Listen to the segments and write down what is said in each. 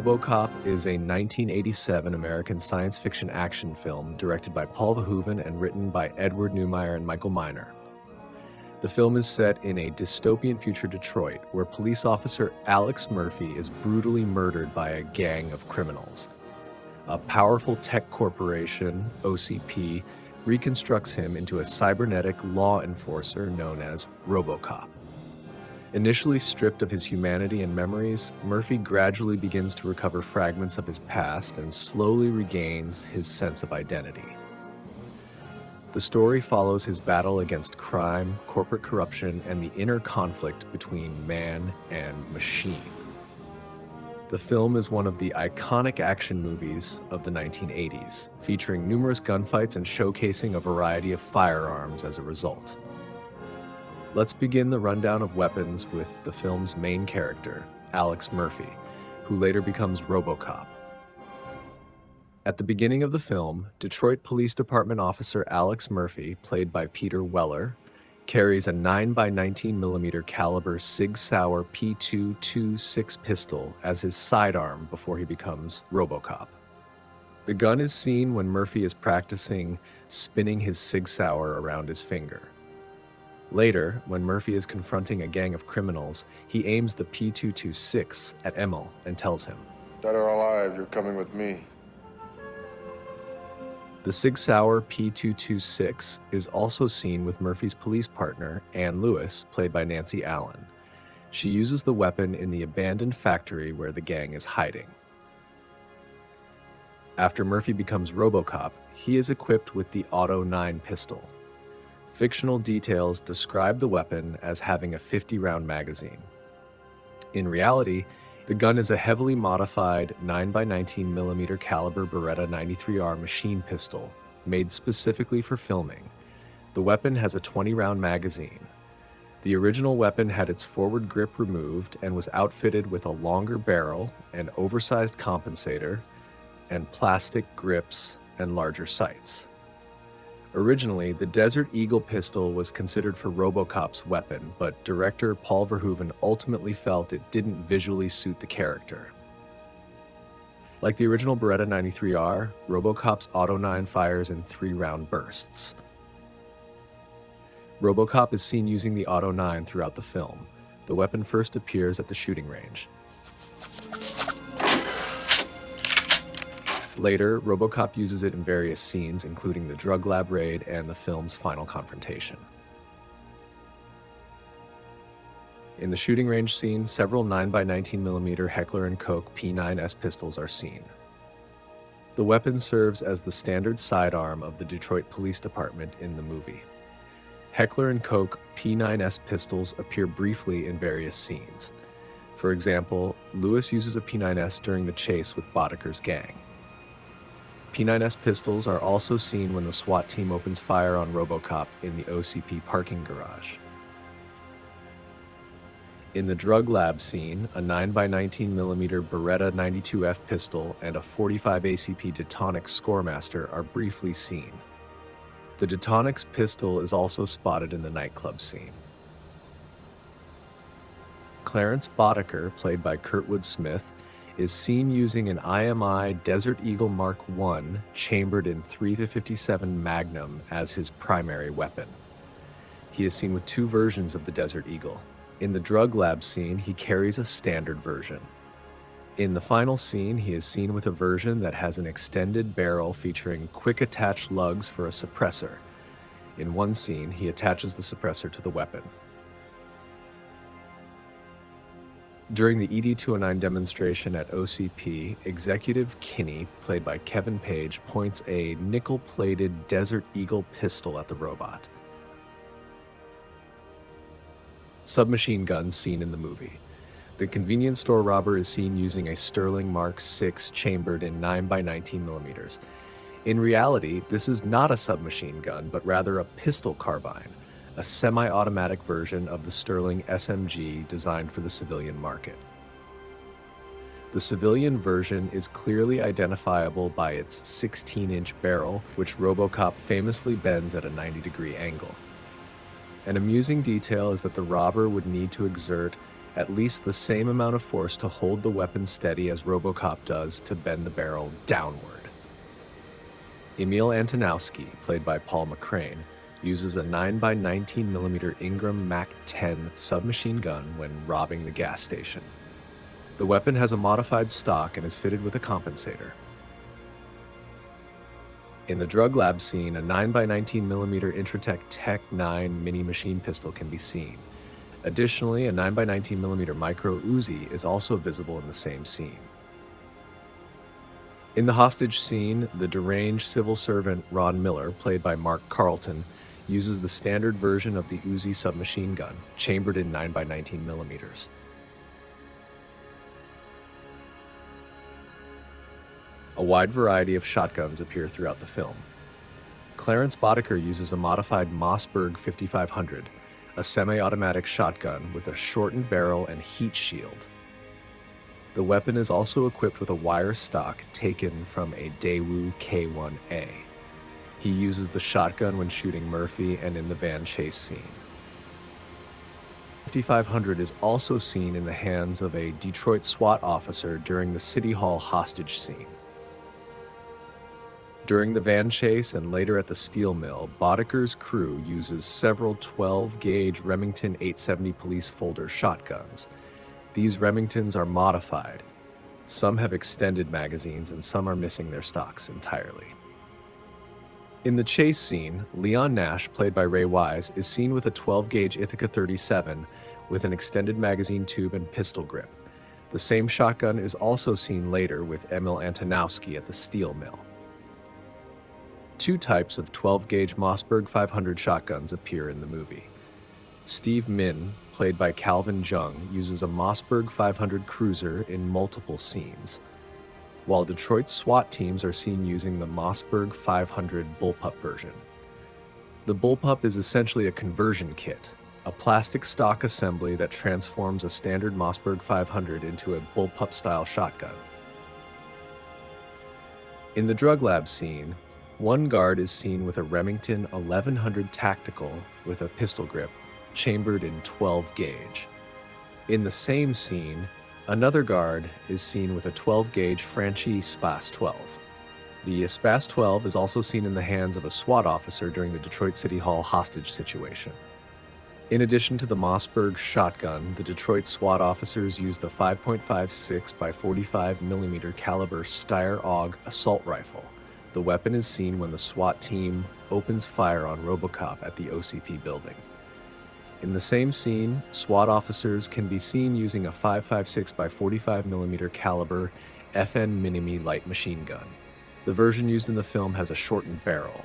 RoboCop is a 1987 American science fiction action film directed by Paul Verhoeven and written by Edward Neumeier and Michael Miner. The film is set in a dystopian future Detroit where police officer Alex Murphy is brutally murdered by a gang of criminals. A powerful tech corporation, OCP, reconstructs him into a cybernetic law enforcer known as RoboCop. Initially stripped of his humanity and memories, Murphy gradually begins to recover fragments of his past and slowly regains his sense of identity. The story follows his battle against crime, corporate corruption, and the inner conflict between man and machine. The film is one of the iconic action movies of the 1980s, featuring numerous gunfights and showcasing a variety of firearms as a result. Let's begin the rundown of weapons with the film's main character, Alex Murphy, who later becomes RoboCop. At the beginning of the film, Detroit Police Department officer Alex Murphy, played by Peter Weller, carries a 9x19mm caliber Sig Sauer P226 pistol as his sidearm before he becomes RoboCop. The gun is seen when Murphy is practicing spinning his Sig Sauer around his finger. Later, when Murphy is confronting a gang of criminals, he aims the P226 at Emil and tells him, "Dead or alive, you're coming with me." The Sig Sauer P226 is also seen with Murphy's police partner, Ann Lewis, played by Nancy Allen. She uses the weapon in the abandoned factory where the gang is hiding. After Murphy becomes RoboCop, he is equipped with the Auto-9 pistol. Fictional details describe the weapon as having a 50-round magazine. In reality, the gun is a heavily modified 9x19mm caliber Beretta 93R machine pistol made specifically for filming. The weapon has a 20-round magazine. The original weapon had its forward grip removed and was outfitted with a longer barrel, an oversized compensator, and plastic grips and larger sights. Originally, the Desert Eagle pistol was considered for RoboCop's weapon, but director Paul Verhoeven ultimately felt it didn't visually suit the character. Like the original Beretta 93R, RoboCop's Auto-9 fires in 3-round bursts. RoboCop is seen using the Auto-9 throughout the film. The weapon first appears at the shooting range. Later, RoboCop uses it in various scenes, including the drug lab raid and the film's final confrontation. In the shooting range scene, several 9x19mm Heckler & Koch P9S pistols are seen. The weapon serves as the standard sidearm of the Detroit Police Department in the movie. Heckler & Koch P9S pistols appear briefly in various scenes. For example, Lewis uses a P9S during the chase with Boddicker's gang. P9S pistols are also seen when the SWAT team opens fire on RoboCop in the OCP parking garage. In the drug lab scene, a 9x19mm Beretta 92F pistol and a 45 ACP Detonix Scoremaster are briefly seen. The Detonix pistol is also spotted in the nightclub scene. Clarence Boddicker, played by Kurtwood Smith, is seen using an IMI Desert Eagle Mark I chambered in 3-57 Magnum as his primary weapon. He is seen with 2 versions of the Desert Eagle. In the drug lab scene, he carries a standard version. In the final scene, he is seen with a version that has an extended barrel featuring quick attach lugs for a suppressor. In one scene, he attaches the suppressor to the weapon. During the ED-209 demonstration at OCP, Executive Kinney, played by Kevin Page, points a nickel-plated Desert Eagle pistol at the robot. Submachine guns seen in the movie. The convenience store robber is seen using a Sterling Mark VI chambered in 9x19mm. In reality, this is not a submachine gun, but rather a pistol carbine, a semi-automatic version of the Sterling SMG designed for the civilian market. The civilian version is clearly identifiable by its 16-inch barrel, which RoboCop famously bends at a 90-degree angle. An amusing detail is that the robber would need to exert at least the same amount of force to hold the weapon steady as RoboCop does to bend the barrel downward. Emil Antonowski, played by Paul McCrane, uses a 9x19mm Ingram MAC-10 submachine gun when robbing the gas station. The weapon has a modified stock and is fitted with a compensator. In the drug lab scene, a 9x19mm Intratec Tech 9 mini machine pistol can be seen. Additionally, a 9x19mm micro Uzi is also visible in the same scene. In the hostage scene, the deranged civil servant Ron Miller, played by Mark Carlton, uses the standard version of the Uzi submachine gun, chambered in 9x19mm. A wide variety of shotguns appear throughout the film. Clarence Boddicker uses a modified Mossberg 5500, a semi-automatic shotgun with a shortened barrel and heat shield. The weapon is also equipped with a wire stock taken from a Daewoo K1A. He uses the shotgun when shooting Murphy and in the van chase scene. 5500 is also seen in the hands of a Detroit SWAT officer during the City Hall hostage scene. During the van chase and later at the steel mill, Boddicker's crew uses several 12-gauge Remington 870 police folder shotguns. These Remingtons are modified. Some have extended magazines and some are missing their stocks entirely. In the chase scene, Leon Nash, played by Ray Wise, is seen with a 12-gauge Ithaca 37 with an extended magazine tube and pistol grip. The same shotgun is also seen later with Emil Antonowski at the steel mill. Two types of 12-gauge Mossberg 500 shotguns appear in the movie. Steve Min, played by Calvin Jung, uses a Mossberg 500 cruiser in multiple scenes, while Detroit SWAT teams are seen using the Mossberg 500 bullpup version. The bullpup is essentially a conversion kit, a plastic stock assembly that transforms a standard Mossberg 500 into a bullpup-style shotgun. In the drug lab scene, one guard is seen with a Remington 1100 Tactical with a pistol grip, chambered in 12-gauge. In the same scene, another guard is seen with a 12-gauge Franchi Spas 12. The Spas 12 is also seen in the hands of a SWAT officer during the Detroit City Hall hostage situation. In addition to the Mossberg shotgun, the Detroit SWAT officers use the 5.56 by 45mm caliber Steyr-AUG assault rifle. The weapon is seen when the SWAT team opens fire on RoboCop at the OCP building. In the same scene, SWAT officers can be seen using a 5.56 by 45mm caliber FN Minimi light machine gun. The version used in the film has a shortened barrel.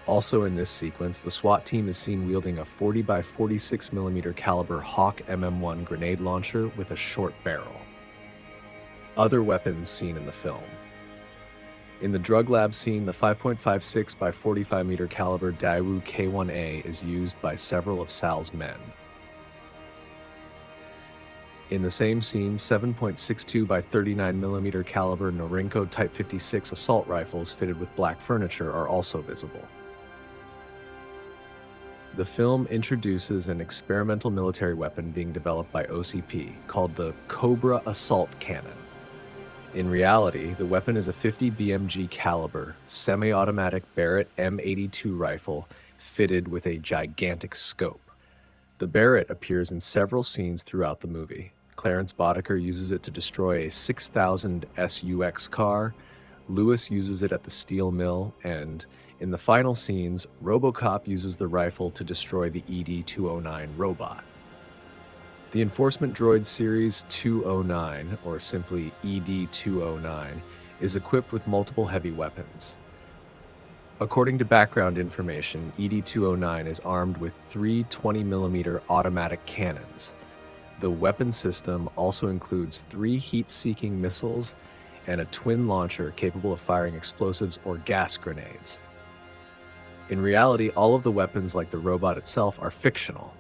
Also in this sequence, the SWAT team is seen wielding a 40 by 46mm caliber Hawk MM1 grenade launcher with a short barrel. Other weapons seen in the film. In the drug lab scene, the 5.56 by 45mm caliber Daewoo K1A is used by several of Sal's men. In the same scene, 7.62 by 39mm caliber Norinco Type 56 assault rifles fitted with black furniture are also visible. The film introduces an experimental military weapon being developed by OCP called the Cobra Assault Cannon. In reality, the weapon is a 50 BMG caliber, semi-automatic Barrett M82 rifle fitted with a gigantic scope. The Barrett appears in several scenes throughout the movie. Clarence Boddicker uses it to destroy a 6000 SUX car, Lewis uses it at the steel mill, and in the final scenes, RoboCop uses the rifle to destroy the ED-209 robot. The Enforcement Droid Series 209, or simply ED-209, is equipped with multiple heavy weapons. According to background information, ED-209 is armed with three 20mm automatic cannons. The weapon system also includes three heat-seeking missiles and a twin launcher capable of firing explosives or gas grenades. In reality, all of the weapons, like the robot itself, are fictional.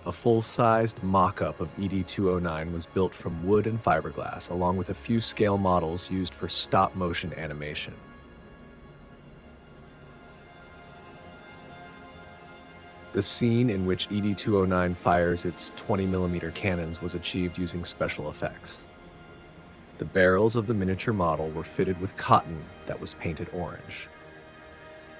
A full-sized mock-up of ED-209 was built from wood and fiberglass, along with a few scale models used for stop-motion animation. The scene in which ED-209 fires its 20mm cannons was achieved using special effects. The barrels of the miniature model were fitted with cotton that was painted orange.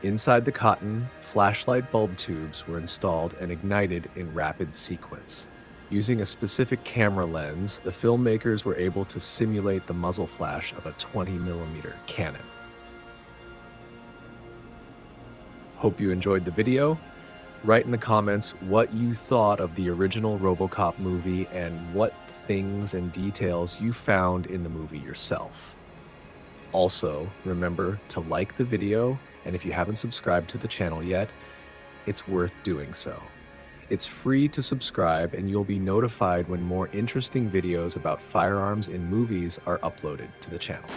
Inside the cotton, flashlight bulb tubes were installed and ignited in rapid sequence. Using a specific camera lens, the filmmakers were able to simulate the muzzle flash of a 20mm cannon. Hope you enjoyed the video. Write in the comments what you thought of the original RoboCop movie and what things and details you found in the movie yourself. Also, remember to like the video, and if you haven't subscribed to the channel yet, it's worth doing so. It's free to subscribe, and you'll be notified when more interesting videos about firearms in movies are uploaded to the channel.